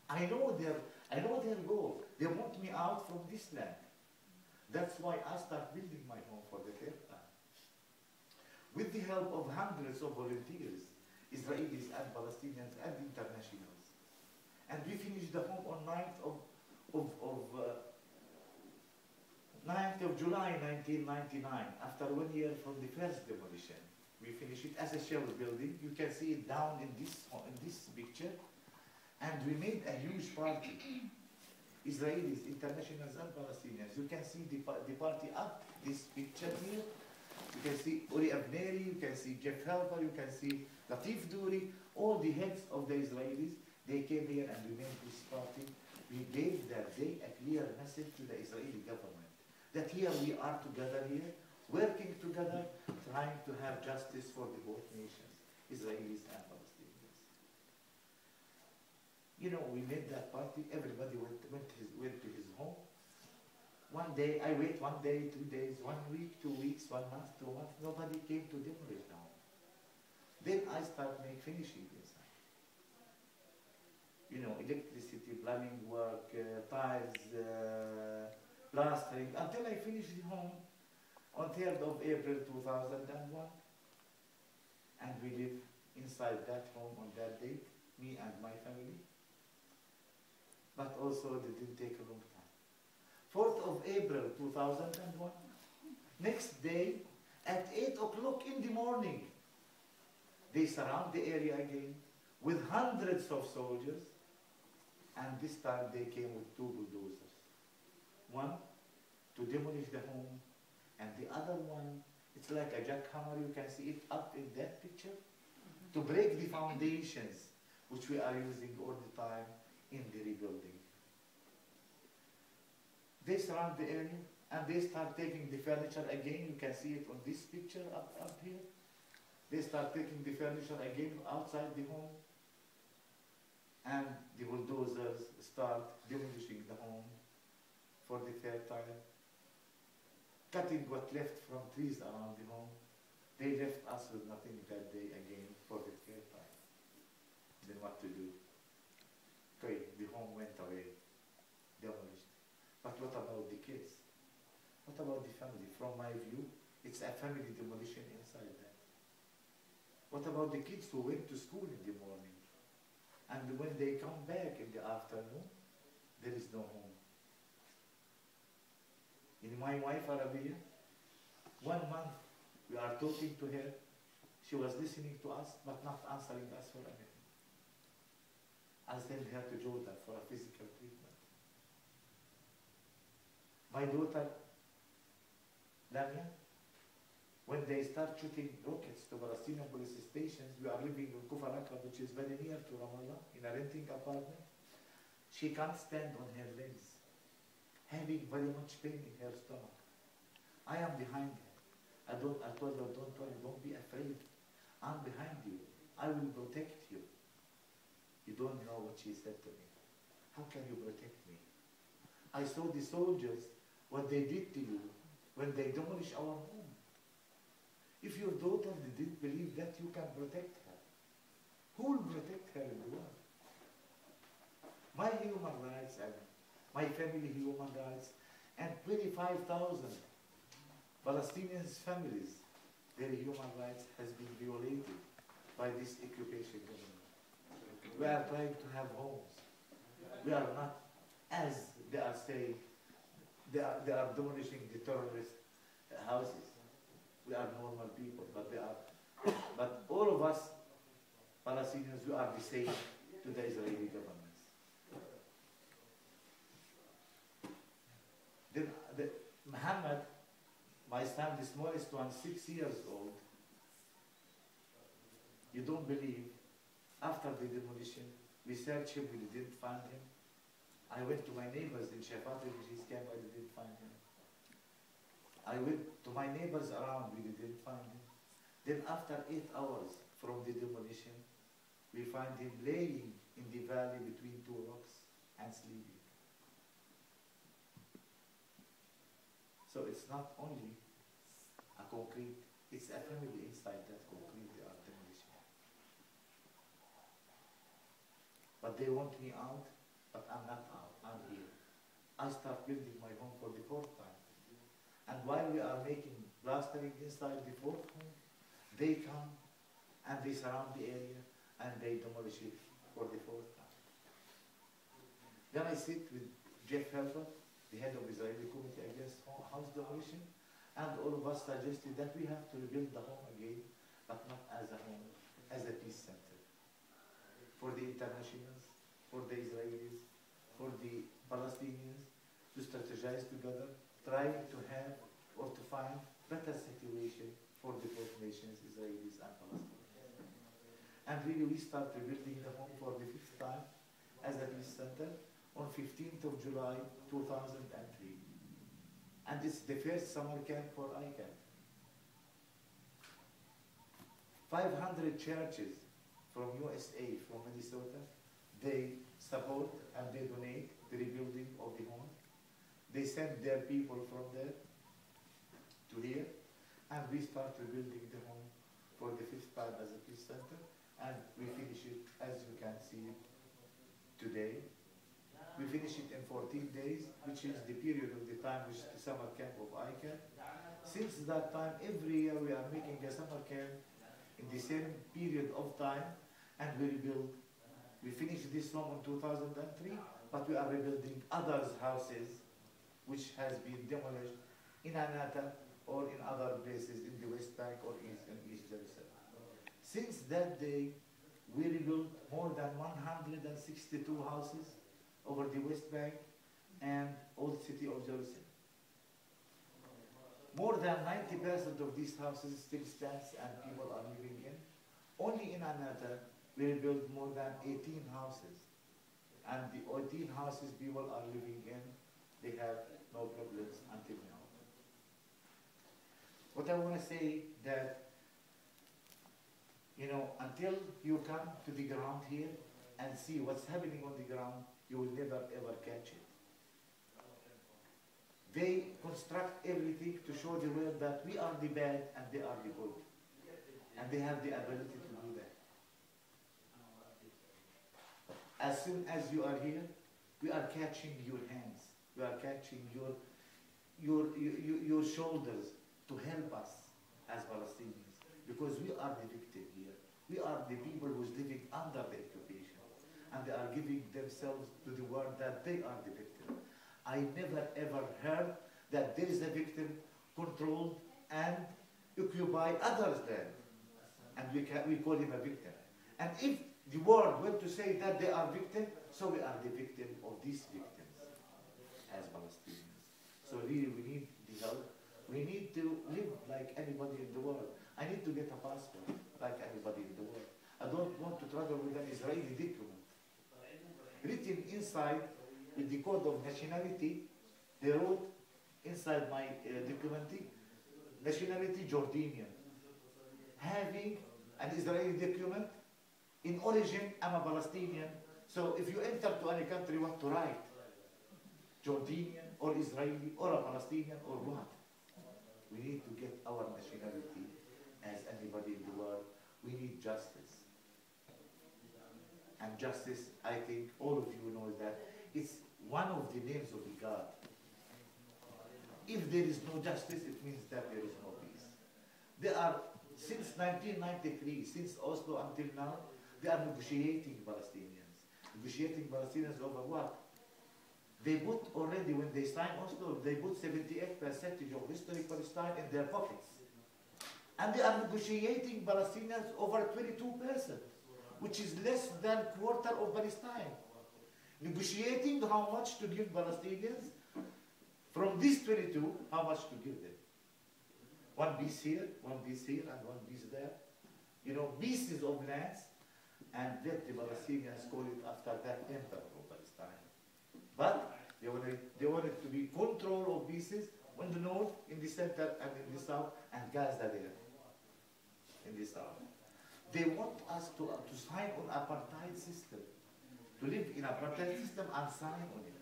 I know their goal. They want me out from this land. That's why I start building my home for the third time. With the help of hundreds of volunteers, Israelis and Palestinians and internationals. And we finished the home on 9th of July 1999, after 1 year from the first demolition. We finished it as a shell building. You can see it down in this picture. And we made a huge party. Israelis, internationals, and Palestinians. You can see the party up, this picture here. You can see Uri Abneri, you can see Jeff Helper, you can see Latif Duri, all the heads of the Israelis. They came here and we made this party. We gave that day a clear message to the Israeli government that here we are together here, working together, trying to have justice for the both nations, Israelis and Palestinians. You know, we made that party, everybody went to his home. One day, I wait 1 day, 2 days, 1 week, 2 weeks, 1 month, 2 months, nobody came to demolish the home. Then I start finishing inside. You know, electricity, plumbing work, tiles, plastering, until I finished the home on 3rd of April 2001. And we live inside that home on that date, me and my family. But also it didn't take a long time. 4th of April 2001, next day at 8 o'clock in the morning, they surround the area again with hundreds of soldiers, and this time they came with 2 bulldozers. One to demolish the home, and the other one, it's like a jackhammer, you can see it up in that picture, to break the foundations, which we are using all the time in the rebuilding. They surround the area and they start taking the furniture again. You can see it on this picture up here. They start taking the furniture again outside the home, and the bulldozers start demolishing the home for the third time, cutting what left from trees around the home. They left us with nothing that day again for the third time. Then what to do? Okay, the home went away, demolished. But what about the kids? What about the family? From my view, it's a family demolition inside that. What about the kids who went to school in the morning? And when they come back in the afternoon, there is no home. In my wife, Arabia, 1 month we are talking to her. She was listening to us, but not answering us for anything. I sent her to Jordan for a physical treatment. My daughter, Lamia, when they start shooting rockets to Palestinian police stations, we are living in Kufar Akrab, which is very near to Ramallah, in a renting apartment. She can't stand on her legs, having very much pain in her stomach. I am behind her. I told her, don't worry, don't be afraid. I'm behind you. I will protect you. You don't know what she said to me. How can you protect me? I saw the soldiers, what they did to you when they demolished our home. If your daughter didn't believe that you can protect her, who will protect her in the world? My human rights and my family human rights and 25,000 Palestinians' families, their human rights has been violated by this occupation government. We are trying to have homes. We are not, as they are saying, they are demolishing the terrorist houses. We are normal people, but all of us Palestinians, we are the same to the Israeli governments. Then Muhammad, my son, the smallest one, 6 years old, you don't believe, after the demolition, we searched him, we didn't find him. I went to my neighbors in Shafat refugees camp, I didn't find him. I went to my neighbors around, we didn't find him. Then after 8 hours from the demolition, we find him laying in the valley between 2 rocks and sleeping. So it's not only a concrete, it's a family inside that concrete they are demolishing. But they want me out but I'm not out, I'm here. I start building my home for the fourth time. And while we are making plastering inside the fourth home, they come and they surround the area and they demolish it for the fourth time. Then I sit with Jeff Helper, the head of Israeli Committee Against House Demolition, and all of us suggested that we have to rebuild the home again, but not as a home, as a peace center. For the internationals, for the Israelis, for the Palestinians, to strategize together, trying to have or to find better situation for the both nations, Israelis and Palestinians. And really we start rebuilding the home for the fifth time as a peace center on 15th of July 2003. And it's the first summer camp for ICANN. 500 churches from USA, from Minnesota, they support and they donate the rebuilding of the home. They send their people from there to here, and we start rebuilding the home for the fifth time as a peace center, and we finish it, as you can see today. We finish it in 14 days, which is the period of the time which is the summer camp of ICANN. Since that time, every year we are making a summer camp in the same period of time, and we rebuild. We finished this home in 2003, but we are rebuilding others' houses which has been demolished in Anata or in other places in the West Bank or in East Jerusalem. Since that day, we rebuilt more than 162 houses over the West Bank and Old City of Jerusalem. More than 90% of these houses still stands and people are living in. Only in Anata, we rebuilt more than 18 houses. And the 18 houses people are living in, they have no problems until now. What I want to say that, you know, until you come to the ground here and see what's happening on the ground, you will never ever catch it. They construct everything to show the world that we are the bad and they are the good. And they have the ability to do that. As soon as you are here, we are catching your hands. We are catching your shoulders to help us as Palestinians. Because we are the victim here. We are the people who is living under the occupation. And they are giving themselves to the world that they are the victim. I never ever heard that there is a victim controlled and occupy others' land. And we call him a victim. And if the world were to say that they are victims, so we are the victim of these victims as Palestinians. So really we need the help. We need to live like anybody in the world. I need to get a passport like anybody in the world. I don't want to travel with an Israeli document. Written inside with the code of nationality, they wrote inside my document, nationality Jordanian. Having an Israeli document, in origin I'm a Palestinian, so if you enter to any country, what to write? Jordanian or Israeli or a Palestinian or what? We need to get our nationality as anybody in the world. We need justice. And justice, I think all of you know that it's one of the names of the God. If there is no justice, it means that there is no peace. There are, since 1993, since Oslo until now, they are negotiating Palestinians. Negotiating Palestinians over what? They put already, when they signed Oslo, they put 78% of historic Palestine in their pockets. And they are negotiating Palestinians over 22%. Which is less than quarter of Palestine. Negotiating how much to give Palestinians, from these 22, how much to give them. One piece here, and one piece there. You know, pieces of lands, and let the Palestinians call it after that Empire of Palestine. But they want it to be control of pieces in the north, in the center, and in the south, and Gaza there, in the south. They want us to sign on apartheid system, to live in apartheid system and sign on it.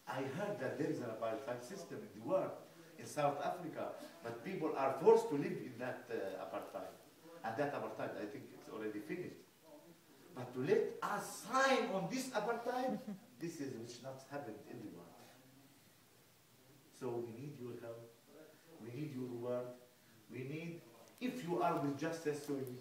I heard that there is an apartheid system in the world, in South Africa, but people are forced to live in that apartheid. And that apartheid, I think it's already finished. But to let us sign on this apartheid, this is which not happened everywhere. So we need your help. We need your word. We need, if you are with justice, so we need